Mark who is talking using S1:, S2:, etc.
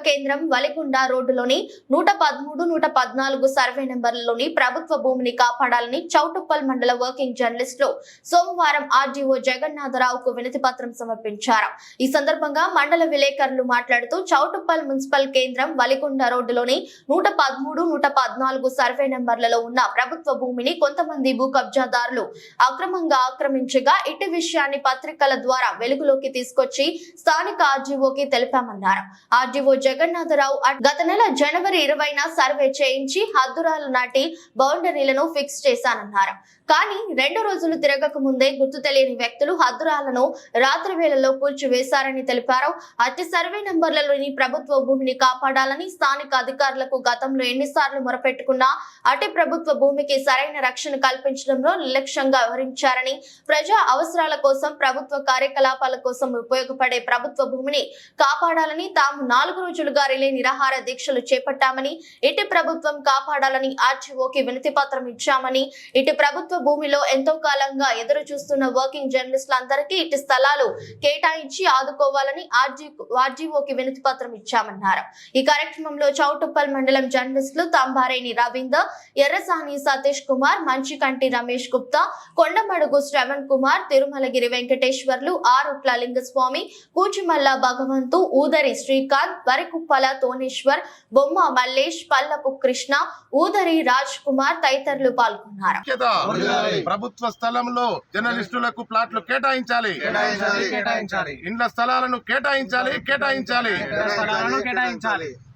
S1: కేంద్రం వలిగొండ రోడ్డులోని 113, 114 సర్వే నెంబర్లలోని ప్రభుత్వ భూమిని కాపాడాలని చౌటుప్పల్ మండల వర్కింగ్ జర్నలిస్టులు సోమవారం ఆర్డీఓ జగన్నాథరావుకు వినతి పత్రం సమర్పించారు. ఈ సందర్భంగా మండల విలేకరులు మాట్లాడుతూ చౌటుప్పల్ మున్సిపల్ కేంద్రం వలిగొండ రోడ్డులోని 113, 114 సర్వే నెంబర్లలో ఉన్న ప్రభుత్వ భూమిని కొంతమంది భూ కబ్జాదారులు అక్రమంగా ఆక్రమించగా ఇటు విషయాన్ని పత్రికల ద్వారా వెలుగులోకి తీసుకొచ్చి స్థానిక ఆర్డీఓకి తెలిపామన్నారు. ఆర్డీఓ జగన్నాథరావు గత నెల జనవరి 20న సర్వే చేయించి హద్దురాలు నాటి బౌండరీలను ఫిక్స్ చేశానన్నారు. కానీ 2 రోజులు తిరగక ముందే గుర్తు తెలియని వ్యక్తులు హద్దురాలను రాత్రి వేళల్లో కూల్చివేశారని తెలిపారు. అట్టి సర్వే నంబర్లలోని ప్రభుత్వ భూమిని కాపాడాలని స్థానిక అధికారులకు గతంలో ఎన్నిసార్లు మొరపెట్టుకున్నా అట్టి ప్రభుత్వ భూమికి సరైన రక్షణ కల్పించడంలో నిర్లక్ష్యంగా వ్యవహరించారని, ప్రజా అవసరాల కోసం ప్రభుత్వ కార్యకలాపాల కోసం ఉపయోగపడే ప్రభుత్వ భూమిని కాపాడాలని తాము 4 రోజులుగా రిలే నిరాహార దీక్షలు చేపట్టామని, ఇటు ప్రభుత్వం కాపాడాలని ఆర్టీఓకి వినతి పత్రం ఇచ్చామని, ఇటు ప్రభుత్వ భూమిలో ఎంతో కాలంగా ఎదురు చూస్తున్న వర్కింగ్ జర్నలిస్టులందరికీ ఇటు స్థలాలు కేటాయించి ఆదుకోవాలని ఆర్డీఓకి వినతి పత్రం ఇచ్చామన్నారు. ఈ కార్యక్రమంలో చౌటుప్పల్ మండలం జర్నలిస్టులు తంబారేని రవీందర్, ఎర్రసాని సతీష్ కుమార్, మంచికంటి రమేష్ గుప్తా, కొండమడుగు శ్రవణ్ కుమార్, తిరుమలగిరి వెంకటేశ్వర్లు, ఆరుట్ల లింగస్వామి, కూచిమల్ల భగవంతు, ఊదరి శ్రీకాంత్, వరికుప్పల తోనేశ్వర్, బొమ్మ మల్లేష్, పల్లపు కృష్ణ, ఊదరి రాజ్ కుమార్ తదితరులు పాల్గొన్నారు.
S2: ప్రభుత్వ స్థలంలో జర్నలిస్టులకు ప్లాట్లు కేటాయించాలి, ఇండ్ల స్థలాలను కేటాయించాలి.